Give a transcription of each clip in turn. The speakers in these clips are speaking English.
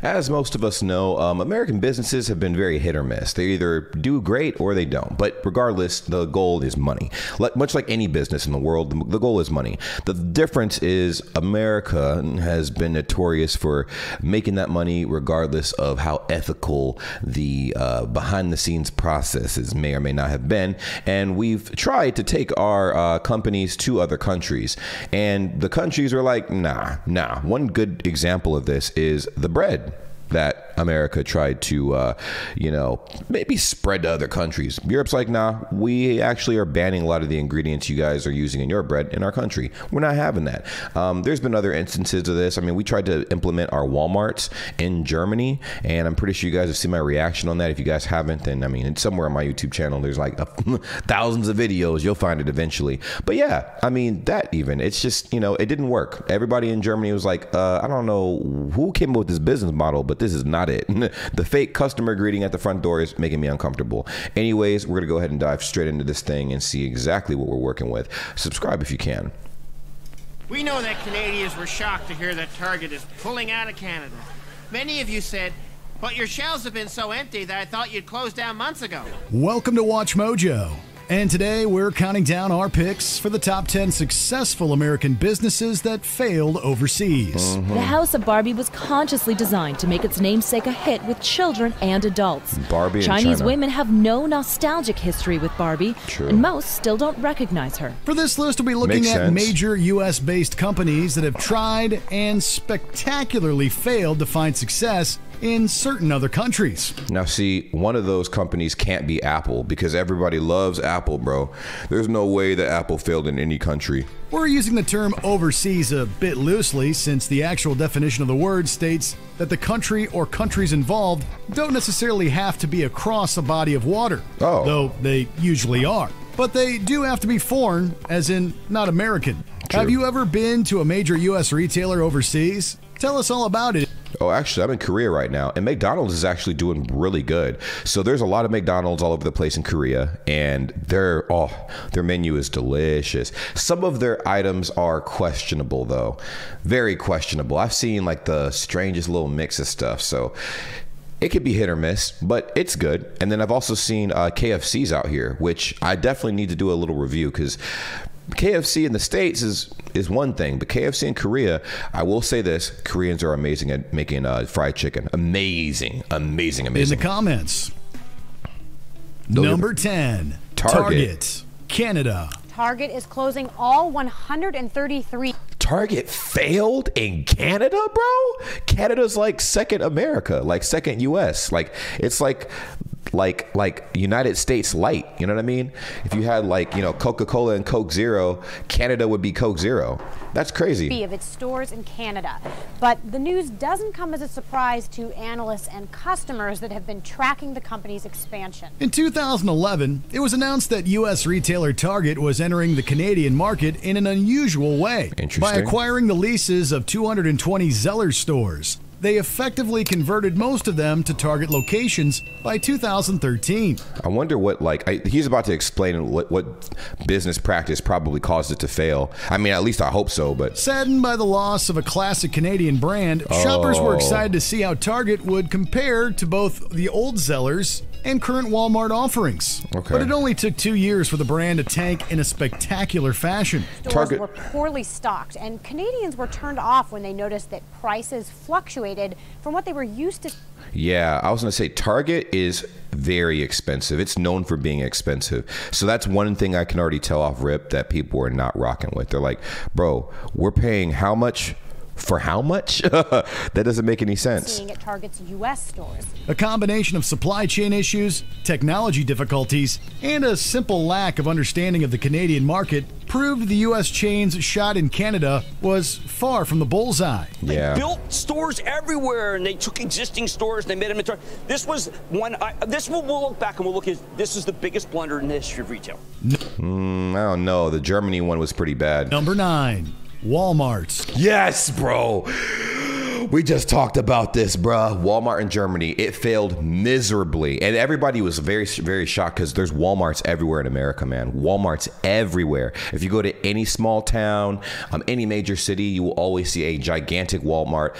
as most of us know, American businesses have been very hit or miss. They either do great or they don't. But regardless, the goal is money. Much like any business in the world, the goal is money. The difference is America has been notorious for making that money regardless of how ethical the behind the scenes processes may or may not have been. And we've tried to take our companies to other countries. And the countries are like, nah. One good example of this is the bread that America tried to, maybe spread to other countries. Europe's like, nah, we actually are banning a lot of the ingredients you guys are using in your bread in our country. We're not having that. There's been other instances of this. I mean, we tried to implement our Walmarts in Germany, and I'm pretty sure you guys have seen my reaction on that. If you guys haven't, then, I mean, it's somewhere on my YouTube channel. There's like thousands of videos. You'll find it eventually. But yeah, I mean, it's just, it didn't work. Everybody in Germany was like, I don't know who came up with this business model, but this is not it. The fake customer greeting at the front door is making me uncomfortable. Anyways, we're going to go ahead and dive straight into this thing and see exactly what we're working with. Subscribe if you can. We know that Canadians were shocked to hear that Target is pulling out of Canada. Many of you said, but your shelves have been so empty that I thought you'd closed down months ago. Welcome to Watch Mojo. And today we're counting down our picks for the top 10 successful American businesses that failed overseas. The House of Barbie was consciously designed to make its namesake a hit with children and adults. Barbie in Chinese China. women have no nostalgic history with Barbie, True. and most still don't recognize her. For this list, we'll be looking at major U.S.-based companies that have tried and spectacularly failed to find success in certain other countries. Now, see, one of those companies can't be Apple because everybody loves Apple, bro. There's no way that Apple failed in any country. We're using the term overseas a bit loosely since the actual definition of the word states that the country or countries involved don't necessarily have to be across a body of water, though they usually are. But they do have to be foreign, as in not American. True. Have you ever been to a major U.S. retailer overseas? Tell us all about it. Oh, actually, I'm in Korea right now, and McDonald's is actually doing really good. So there's a lot of McDonald's all over the place in Korea, and their menu is delicious. Some of their items are questionable, though. Very questionable. I've seen like the strangest little mix of stuff, so it could be hit or miss, but it's good. And then I've also seen KFC's out here, which I definitely need to do a little review because KFC in the States is one thing, but KFC in Korea, I will say this, Koreans are amazing at making fried chicken. Amazing. In the comments. Number 10, Target, Canada. Target is closing all 133. Target failed in Canada, bro? Canada's like second America, like second US. Like it's like United States light, you know what I mean? If you had Coca-Cola and Coke Zero, Canada would be Coke Zero. That's crazy. Of its stores in Canada. But the news doesn't come as a surprise to analysts and customers that have been tracking the company's expansion. In 2011, it was announced that U.S. retailer Target was entering the Canadian market in an unusual way by acquiring the leases of 220 Zellers stores. They effectively converted most of them to Target locations by 2013. I wonder what, he's about to explain what business practice probably caused it to fail. I mean, at least I hope so, but... Saddened by the loss of a classic Canadian brand, shoppers were excited to see how Target would compare to both the old Zellers and current Walmart offerings. Okay. But it only took 2 years for the brand to tank in a spectacular fashion. Stores were poorly stocked, and Canadians were turned off when they noticed that prices fluctuated from what they were used to. Yeah, I was going to say Target is very expensive. It's known for being expensive. So that's one thing I can already tell off rip that people are not rocking with. They're like, bro, we're paying how much? For how much? That doesn't make any sense. Seeing at Target's U.S. stores. A combination of supply chain issues, technology difficulties, and a simple lack of understanding of the Canadian market proved the U.S. chain's shot in Canada was far from the bullseye. Yeah. They built stores everywhere, and they took existing stores and they made them into. This was one. We'll look back and we'll look at. This is the biggest blunder in the history of retail. I don't know. The Germany one was pretty bad. Number 9. Walmart. Yes, bro. We just talked about this, bruh. Walmart in Germany, it failed miserably. And everybody was very, very shocked because there's Walmarts everywhere in America, man. Walmarts everywhere. If you go to any small town, any major city, you will always see a gigantic Walmart.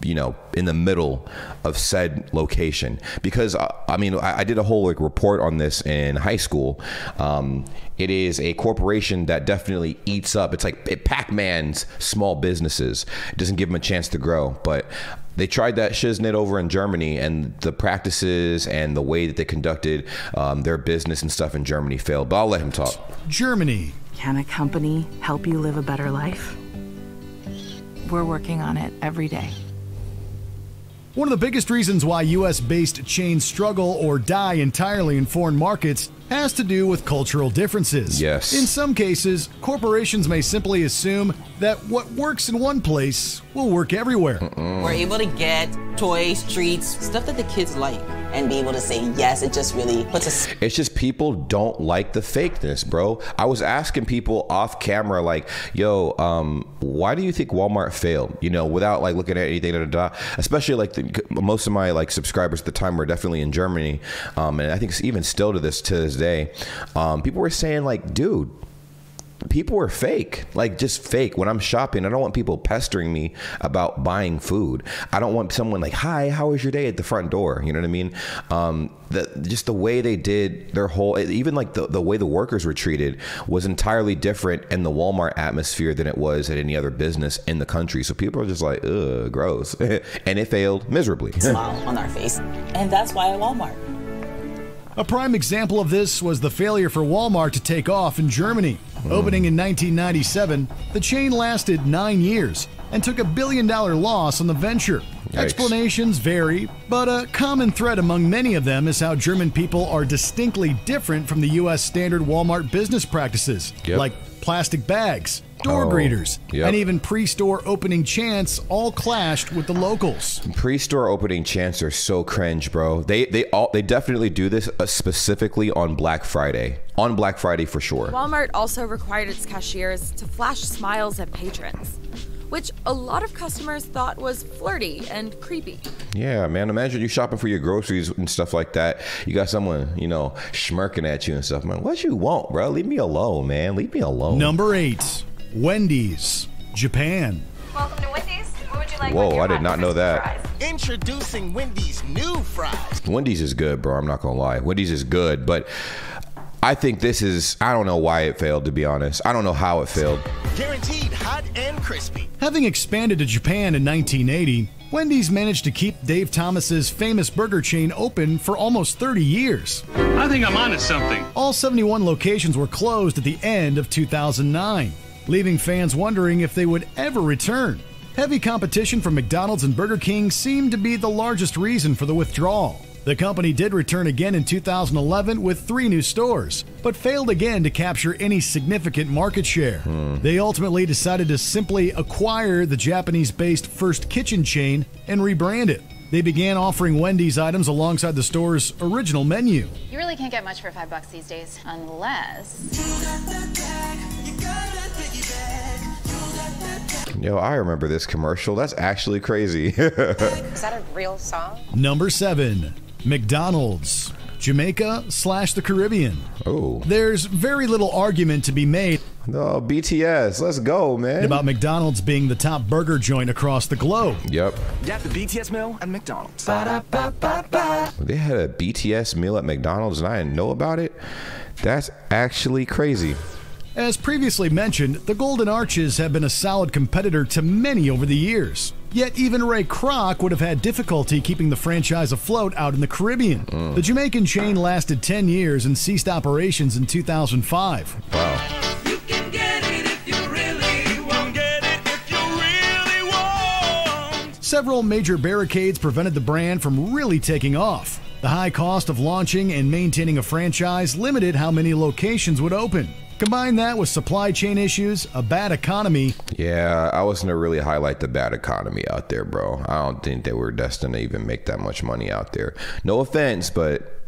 you know, in the middle of said location. Because I mean, I did a whole like report on this in high school. It is a corporation that definitely eats up. It's like Pac-Man's small businesses. It doesn't give them a chance to grow. But they tried that shiznit over in Germany, and the practices and the way that they conducted their business and stuff in Germany failed. But I'll let him talk. Germany. Can a company help you live a better life? We're working on it every day. One of the biggest reasons why U.S.-based chains struggle or die entirely in foreign markets has to do with cultural differences. Yes. In some cases, corporations may simply assume that what works in one place will work everywhere. We're able to get toys, treats, stuff that the kids like, and be able to say yes. It just really puts us. It's just people don't like the fakeness, bro. I was asking people off camera, like, yo, why do you think Walmart failed? You know, without like looking at anything, especially like most of my like subscribers at the time were definitely in Germany, and I think even still to this day, people were saying like, dude, people are fake, like just fake. When I'm shopping, I don't want people pestering me about buying food. I don't want someone like, hi, how was your day at the front door? You know what I mean? Just the way they did their whole, even like the way the workers were treated was entirely different in the Walmart atmosphere than it was at any other business in the country. So people are just like, ugh, gross. And it failed miserably. Smile on our face. And that's why at Walmart. A prime example of this was the failure for Walmart to take off in Germany. Opening in 1997, the chain lasted 9 years and took $1 billion loss on the venture. Yikes. Explanations vary, but a common thread among many of them is how German people are distinctly different from the U.S. standard Walmart business practices, like plastic bags, door greeters, and even pre-store opening chants all clashed with the locals. Pre-store opening chants are so cringe, bro. They definitely do this specifically on Black Friday. On Black Friday for sure. Walmart also required its cashiers to flash smiles at patrons, which a lot of customers thought was flirty and creepy. Yeah, man, imagine you shopping for your groceries and stuff like that. You got someone, you know, smirking at you and stuff. Man, what you want, bro? Leave me alone, man. Leave me alone. Number 8, Wendy's, Japan. Welcome to Wendy's. What would you like? Whoa, I did not know that. Fries? Introducing Wendy's new fries. Wendy's is good, bro. I'm not gonna lie. Wendy's is good, but I think this is, I don't know why it failed, to be honest. I don't know how it failed. Guaranteed hot and crispy. Having expanded to Japan in 1980, Wendy's managed to keep Dave Thomas's famous burger chain open for almost 30 years. I think I'm onto something. All 71 locations were closed at the end of 2009, leaving fans wondering if they would ever return. Heavy competition from McDonald's and Burger King seemed to be the largest reason for the withdrawal. The company did return again in 2011 with 3 new stores, but failed again to capture any significant market share. They ultimately decided to simply acquire the Japanese-based First Kitchen chain and rebrand it. They began offering Wendy's items alongside the store's original menu. You really can't get much for $5 these days, unless... Yo, I remember this commercial. That's actually crazy. Is that a real song? Number 7. McDonald's, Jamaica/the Caribbean. Oh. There's very little argument to be made. No, BTS, let's go, man. About McDonald's being the top burger joint across the globe. Yep. Got the BTS meal at McDonald's. They had a BTS meal at McDonald's and I didn't know about it? That's actually crazy. As previously mentioned, the Golden Arches have been a solid competitor to many over the years. Yet even Ray Kroc would have had difficulty keeping the franchise afloat out in the Caribbean. The Jamaican chain lasted 10 years and ceased operations in 2005. Wow. You can get it if you really want. Get it if you really want. Several major barricades prevented the brand from really taking off. The high cost of launching and maintaining a franchise limited how many locations would open. Combine that with supply chain issues, a bad economy. Yeah, I was going to really highlight the bad economy out there, bro. I don't think they were destined to even make that much money out there. No offense, but,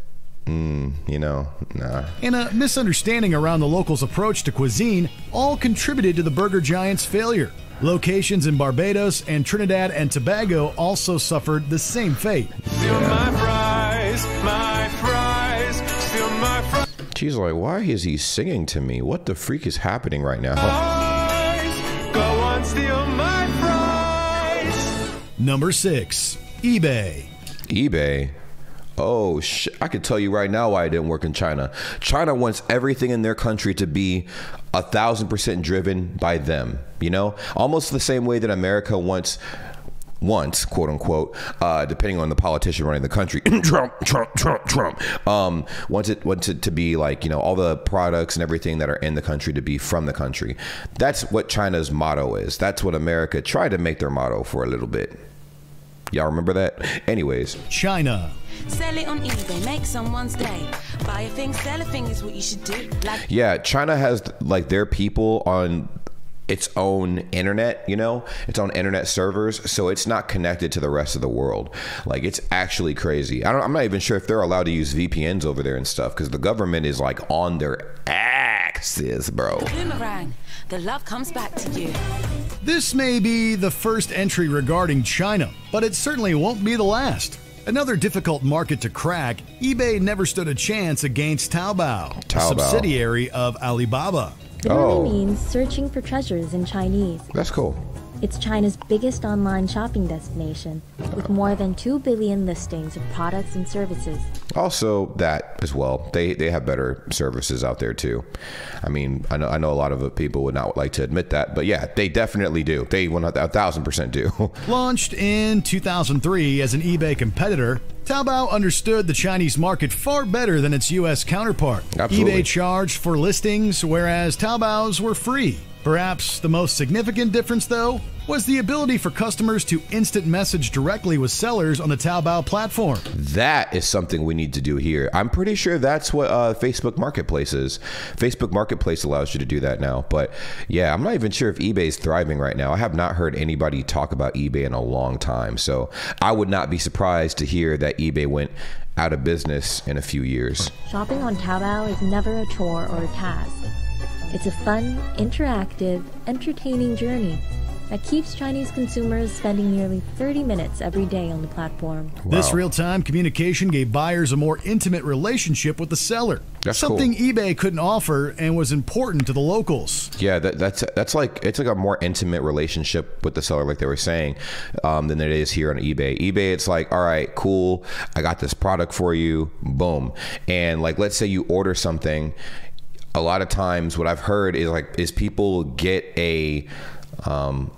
you know, nah. And a misunderstanding around the locals' approach to cuisine all contributed to the burger giant's failure. Locations in Barbados and Trinidad and Tobago also suffered the same fate. Still my fries, my fries, still my fries. She's like, why is he singing to me? What the freak is happening right now? Go on, steal my fries. Number 6. eBay. eBay. Oh, I could tell you right now why I didn't work in China. China wants everything in their country to be 1,000% driven by them, you know? Almost the same way that America wants, quote unquote, depending on the politician running the country, Trump, wants it to be like, you know, all the products and everything that are in the country to be from the country. That's what China's motto is. That's what America tried to make their motto for a little bit. Y'all remember that? Anyways. China. Sell it on eBay, make someone's day. Buy a thing, sell a thing is what you should do. Yeah, China has like their people on its own internet, you know, its own internet servers, so it's not connected to the rest of the world. Like, it's actually crazy. I'm not even sure if they're allowed to use VPNs over there and stuff, because the government is like on their axis, bro. Boomerang, the love comes back to you. This may be the first entry regarding China, but it certainly won't be the last. Another difficult market to crack, eBay never stood a chance against Taobao, a subsidiary of Alibaba. Literally means searching for treasures in Chinese. That's cool. It's China's biggest online shopping destination, with more than 2 billion listings of products and services. Also, that as well. They have better services out there too. I mean, I know a lot of people would not like to admit that, but yeah, they definitely do. They 1,000% do. Launched in 2003 as an eBay competitor, Taobao understood the Chinese market far better than its U.S. counterpart. Absolutely. eBay charged for listings, whereas Taobao's were free. Perhaps the most significant difference, though, was the ability for customers to instant message directly with sellers on the Taobao platform. That is something we need to do here. I'm pretty sure that's what Facebook Marketplace is. Facebook Marketplace allows you to do that now. But yeah, I'm not even sure if eBay is thriving right now. I have not heard anybody talk about eBay in a long time. So I would not be surprised to hear that eBay went out of business in a few years. Shopping on Taobao is never a chore or a task. It's a fun, interactive, entertaining journey that keeps Chinese consumers spending nearly 30 minutes every day on the platform. Wow. This real-time communication gave buyers a more intimate relationship with the seller. That's something cool. eBay couldn't offer and was important to the locals. Yeah, that's like, it's like a more intimate relationship with the seller, like they were saying, than it is here on eBay. eBay, it's like, all right, cool, I got this product for you, boom. And like, let's say you order something. A lot of times what I've heard is people get a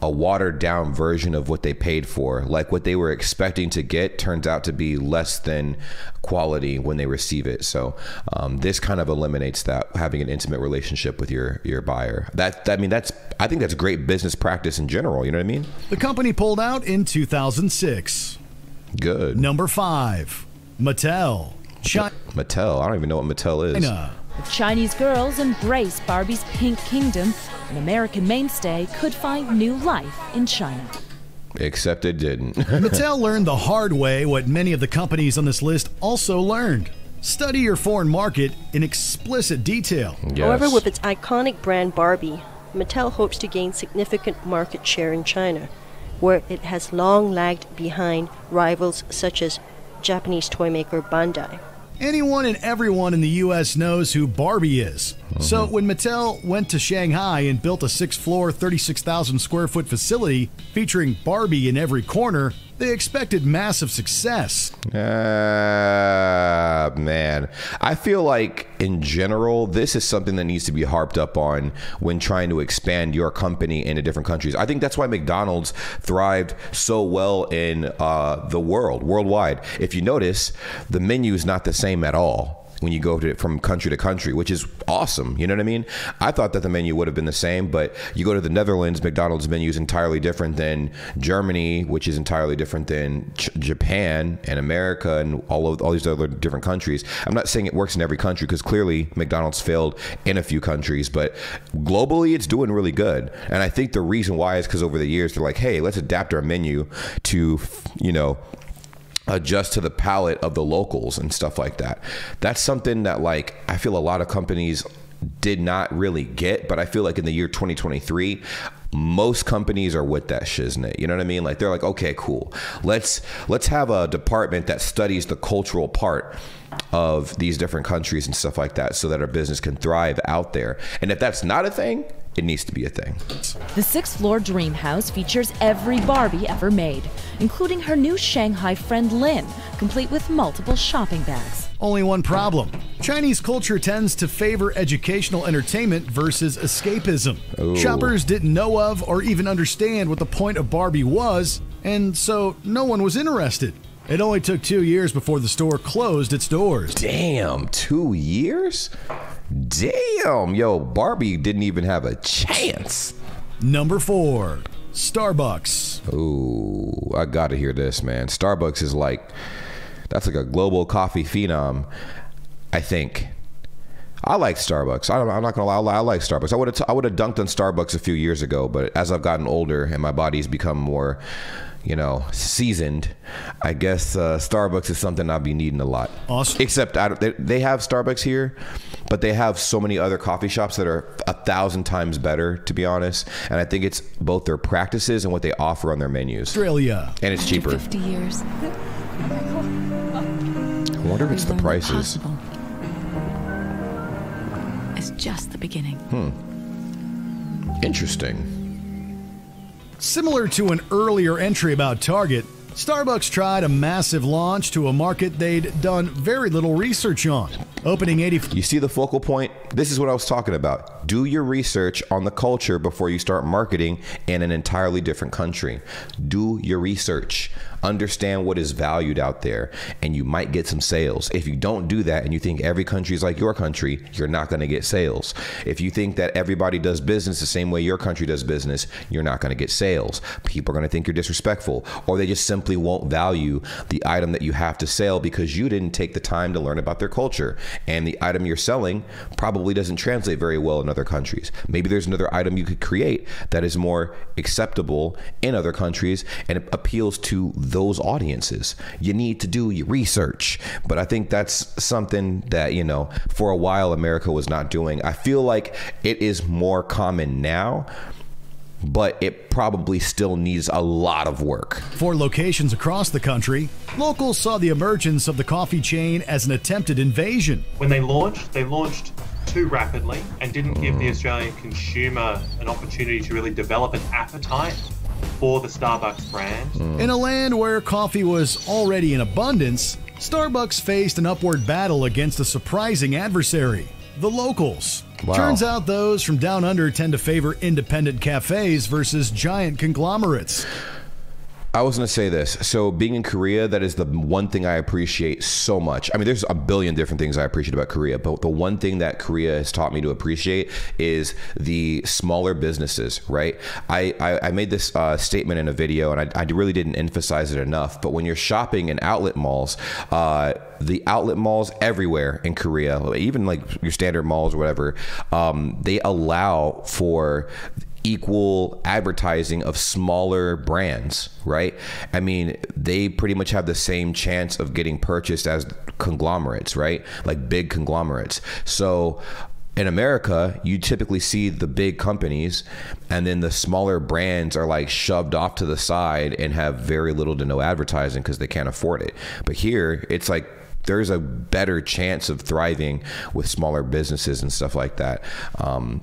watered down version of what they paid for. Like what they were expecting to get turns out to be less than quality when they receive it. So this kind of eliminates that, having an intimate relationship with your buyer. I think that's great business practice in general. You know what I mean? The company pulled out in 2006. Good. Number 5, Mattel. Mattel. I don't even know what Mattel is. If Chinese girls embrace Barbie's pink kingdom, an American mainstay could find new life in China. Except it didn't. Mattel learned the hard way what many of the companies on this list also learned. Study your foreign market in explicit detail. Yes. However, with its iconic brand Barbie, Mattel hopes to gain significant market share in China, where it has long lagged behind rivals such as Japanese toy maker Bandai. Anyone and everyone in the U.S. knows who Barbie is. So when Mattel went to Shanghai and built a 6th-floor, 36,000 square foot facility featuring Barbie in every corner, they expected massive success. Man, I feel like in general, this is something that needs to be harped up on when trying to expand your company into different countries. I think that's why McDonald's thrived so well in the worldwide. If you notice, the menu is not the same at all when you go from country to country, which is awesome. You know what I mean? I thought that the menu would have been the same, but you go to the Netherlands, McDonald's menu is entirely different than Germany, which is entirely different than Japan and America and all these other different countries. I'm not saying it works in every country, because clearly McDonald's failed in a few countries, but globally it's doing really good. And I think the reason why is because over the years they're like, hey, let's adapt our menu to, you know, adjust to the palate of the locals and stuff like that. That's something that, like, I feel a lot of companies did not really get, but I feel like in the year 2023, most companies are with that shiznit. You know what I mean? Like, they're like, okay, cool. Let's have a department that studies the cultural part of these different countries and stuff like that, so that our business can thrive out there. And if that's not a thing, it needs to be a thing. The 6th-floor dream house features every Barbie ever made, including her new Shanghai friend Lynn, complete with multiple shopping bags. Only one problem. Chinese culture tends to favor educational entertainment versus escapism. Ooh. Shoppers didn't know of or even understand what the point of Barbie was, and so no one was interested. It only took 2 years before the store closed its doors. Damn, 2 years? Damn, yo, Barbie didn't even have a chance. Number 4, Starbucks. Ooh, I gotta hear this, man. Starbucks is like, that's like a global coffee phenom, I think. I like Starbucks. I'm not gonna lie, I like Starbucks. I would have dunked on Starbucks a few years ago, but as I've gotten older and my body's become more, you know, seasoned, I guess Starbucks is something I'll be needing a lot. Awesome. Except they have Starbucks here, but they have so many other coffee shops that are 1,000 times better, to be honest. And I think it's both their practices and what they offer on their menus. Australia. And it's cheaper. 50 years. I wonder if it's the prices. It's just the beginning. Interesting. Similar to an earlier entry about Target, Starbucks tried a massive launch to a market they'd done very little research on. Opening 80... You see the focal point? This is what I was talking about. Do your research on the culture before you start marketing in an entirely different country. Do your research. Understand what is valued out there, and you might get some sales. If you don't do that and you think every country is like your country, you're not going to get sales. If you think that everybody does business the same way your country does business, you're not going to get sales. People are going to think you're disrespectful, or they just simply won't value the item that you have to sell because you didn't take the time to learn about their culture. And the item you're selling probably doesn't translate very well in other countries. Maybe there's another item you could create that is more acceptable in other countries and it appeals to those audiences. You need to do your research. But I think that's something that, you know, for a while America was not doing. I feel like it is more common now, but it probably still needs a lot of work. For locations across the country, locals saw the emergence of the coffee chain as an attempted invasion. When they launched too rapidly and didn't give the Australian consumer an opportunity to really develop an appetite for the Starbucks brand. In a land where coffee was already in abundance, Starbucks faced an upward battle against a surprising adversary, the locals. Wow. Turns out those from down under tend to favor independent cafes versus giant conglomerates. I was going to say this. So being in Korea, that is the one thing I appreciate so much. I mean, there's a billion different things I appreciate about Korea, but the one thing that Korea has taught me to appreciate is the smaller businesses, right? I made this statement in a video, and I really didn't emphasize it enough, but when you're shopping in outlet malls, the outlet malls everywhere in Korea, even like your standard malls or whatever, they allow for equal advertising of smaller brands, right? I mean, they pretty much have the same chance of getting purchased as conglomerates, right? Like big conglomerates. So in America, you typically see the big companies and then the smaller brands are like shoved off to the side and have very little to no advertising because they can't afford it. But here, it's like there's a better chance of thriving with smaller businesses and stuff like that.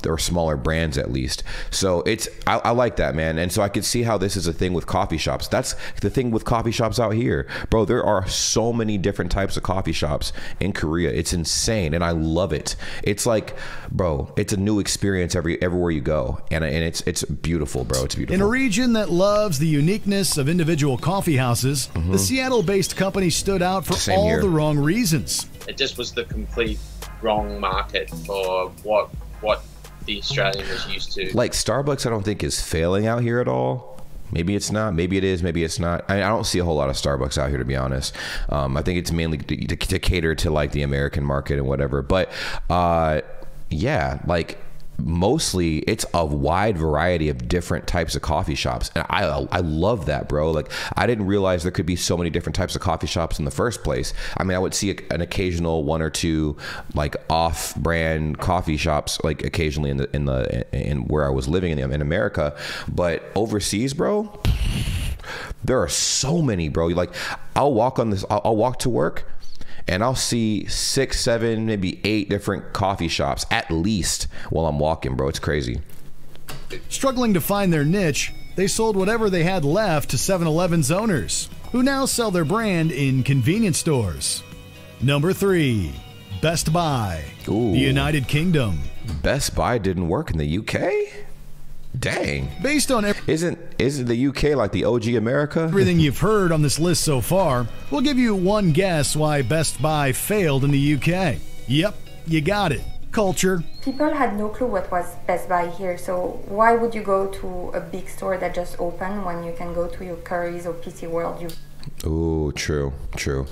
There are smaller brands at least. So I like that, man. And so I could see how this is a thing with coffee shops. That's the thing with coffee shops out here. Bro, there are so many different types of coffee shops in Korea. It's insane. And I love it. It's like, bro, it's a new experience everywhere you go. And it's beautiful, bro. It's beautiful. In a region that loves the uniqueness of individual coffee houses, the Seattle-based company stood out for all the wrong reasons. It just was the complete wrong market for what the Australian was used to. Like Starbucks, I don't think is failing out here at all. Maybe it's not. Maybe it is. Maybe it's not. I don't see a whole lot of Starbucks out here, to be honest. I think it's mainly to cater to like the American market and whatever. But yeah, like mostly it's a wide variety of different types of coffee shops, and I love that, bro. Like I didn't realize there could be so many different types of coffee shops in the first place. I mean, I would see an occasional one or two like off-brand coffee shops like occasionally in where I was living in America, but overseas, bro, there are so many, bro. Like I'll walk to work and I'll see 6, 7, maybe 8 different coffee shops at least while I'm walking, bro. It's crazy. Struggling to find their niche, they sold whatever they had left to 7-Eleven's owners, who now sell their brand in convenience stores. Number 3. Best Buy, Ooh. the United Kingdom. Best Buy didn't work in the UK? Dang. Based on isn't the UK like the OG America? Everything you've heard on this list so far, we'll give you one guess why Best Buy failed in the UK. Yep, you got it. Culture. People had no clue what was Best Buy here, so why would you go to a big store that just opened when you can go to your Currys or PC World you've true.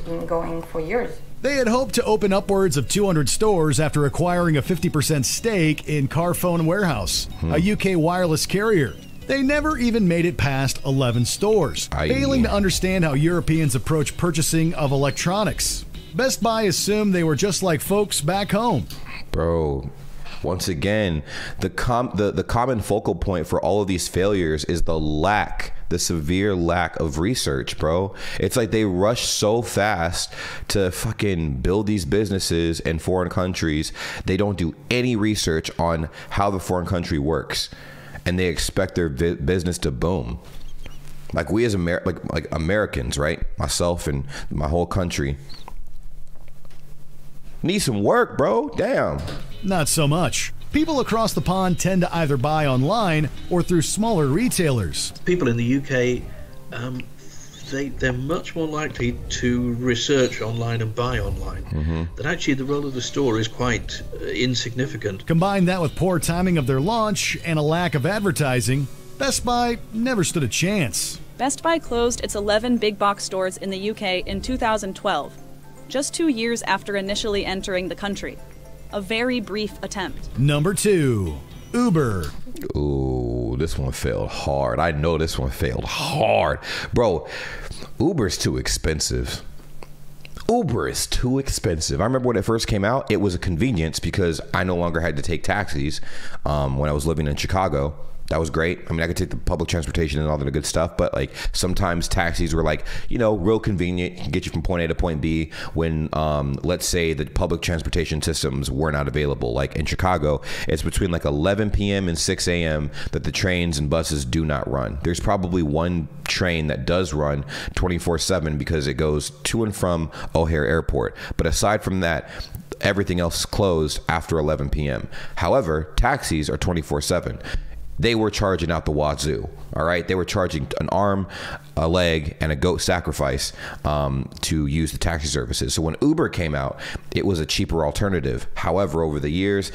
been going for years? They had hoped to open upwards of 200 stores after acquiring a 50% stake in Carphone Warehouse, a UK wireless carrier. They never even made it past 11 stores, failing to understand how Europeans approach purchasing of electronics. Best Buy assumed they were just like folks back home. Bro, once again, the common focal point for all of these failures is the severe lack of research, bro. It's like they rush so fast to fucking build these businesses in foreign countries. They don't do any research on how the foreign country works, and they expect their business to boom. Like we as like Americans, right? Myself and my whole country need some work, bro. Damn. Not so much. People across the pond tend to either buy online or through smaller retailers. People in the UK, they're much more likely to research online and buy online. That actually the role of the store is quite insignificant. Combine that with poor timing of their launch and a lack of advertising, Best Buy never stood a chance. Best Buy closed its 11 big box stores in the UK in 2012, just 2 years after initially entering the country. A very brief attempt. Number 2, Uber. Ooh, this one failed hard. I know this one failed hard. Bro, Uber's too expensive. Uber is too expensive. I remember when it first came out, it was a convenience because I no longer had to take taxis when I was living in Chicago. That was great. I mean, I could take the public transportation and all the good stuff, but like sometimes taxis were like, you know, real convenient, can get you from point A to point B when, let's say the public transportation systems were not available. Like in Chicago, it's between like 11 p.m. and 6 a.m. that the trains and buses do not run. There's probably one train that does run 24/7 because it goes to and from O'Hare Airport. But aside from that, everything else is closed after 11 p.m. However, taxis are 24/7. They were charging out the wazoo, all right? They were charging an arm, a leg, and a goat sacrifice to use the taxi services. So when Uber came out, it was a cheaper alternative. However, over the years,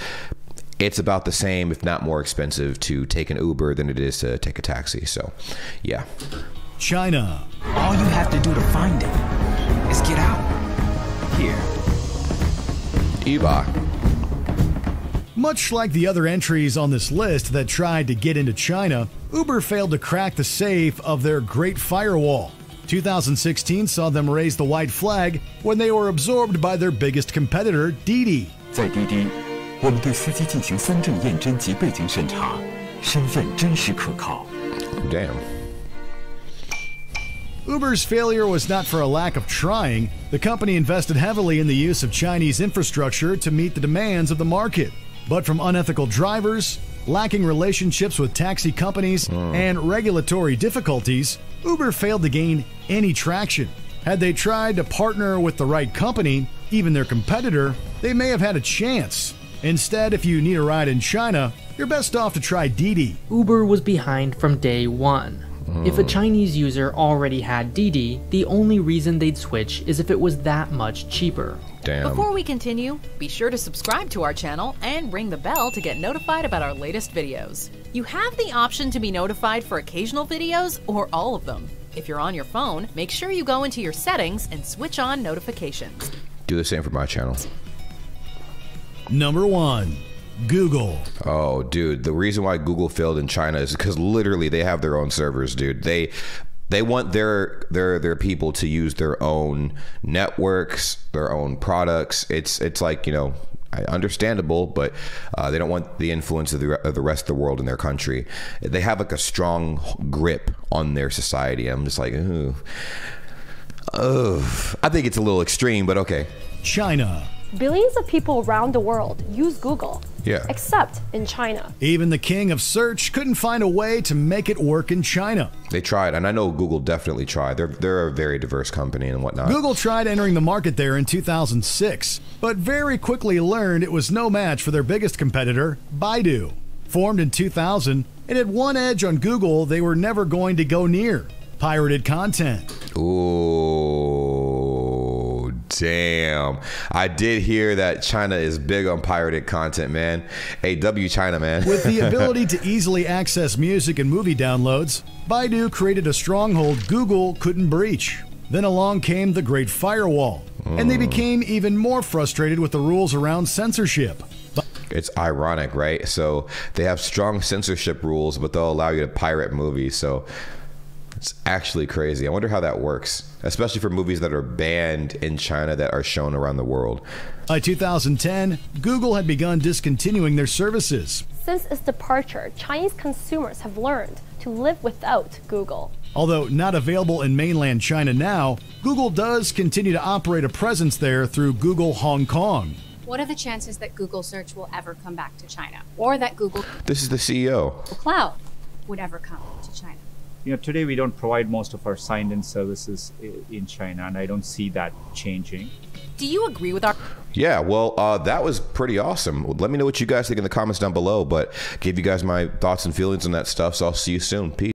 it's about the same, if not more expensive, to take an Uber than it is to take a taxi. So, yeah. China. All you have to do to find it is get out. Here. eBay. Much like the other entries on this list that tried to get into China, Uber failed to crack the safe of their Great Firewall. 2016 saw them raise the white flag when they were absorbed by their biggest competitor, Didi. 在滴滴，我们对司机进行3证验证及背景审查，身份真实可靠。 Damn. Uber's failure was not for a lack of trying. The company invested heavily in the use of Chinese infrastructure to meet the demands of the market. But from unethical drivers, lacking relationships with taxi companies, and regulatory difficulties, Uber failed to gain any traction. Had they tried to partner with the right company, even their competitor, they may have had a chance. Instead, if you need a ride in China, you're best off to try Didi. Uber was behind from day one. If a Chinese user already had Didi, the only reason they'd switch is if it was that much cheaper. Damn. Before we continue, be sure to subscribe to our channel and ring the bell to get notified about our latest videos. You have the option to be notified for occasional videos or all of them. If you're on your phone, make sure you go into your settings and switch on notifications. Do the same for my channel. Number 1. Google. Oh, dude, the reason why Google failed in China is because literally they have their own servers, dude. They want their people to use their own networks, their own products. It's like, you know, understandable, but they don't want the influence of the rest of the world in their country. They have like a strong grip on their society. I'm just like, ooh. I think it's a little extreme, but okay. China. Billions of people around the world use Google. Yeah. Except in China. Even the king of search couldn't find a way to make it work in China. They tried, and I know Google definitely tried. They're a very diverse company and whatnot. Google tried entering the market there in 2006, but very quickly learned it was no match for their biggest competitor, Baidu. Formed in 2000, it had one edge on Google they were never going to go near: pirated content. Ooh, damn. I did hear that China is big on pirated content, man. Hey, W China, man. With the ability to easily access music and movie downloads, Baidu created a stronghold Google couldn't breach. Then along came the Great Firewall, and they became even more frustrated with the rules around censorship. It's ironic, right? So they have strong censorship rules, but they'll allow you to pirate movies. So it's actually crazy. I wonder how that works, especially for movies that are banned in China that are shown around the world. By 2010, Google had begun discontinuing their services. Since its departure, Chinese consumers have learned to live without Google. Although not available in mainland China now, Google does continue to operate a presence there through Google Hong Kong. What are the chances that Google Search will ever come back to China? Or that Google This is the CEO. Cloud would ever come to China? You know, today we don't provide most of our signed-in services in China, and I don't see that changing. Do you agree with our... Yeah, well, that was pretty awesome. Let me know what you guys think in the comments down below, but gave you guys my thoughts and feelings on that stuff, so I'll see you soon. Peace.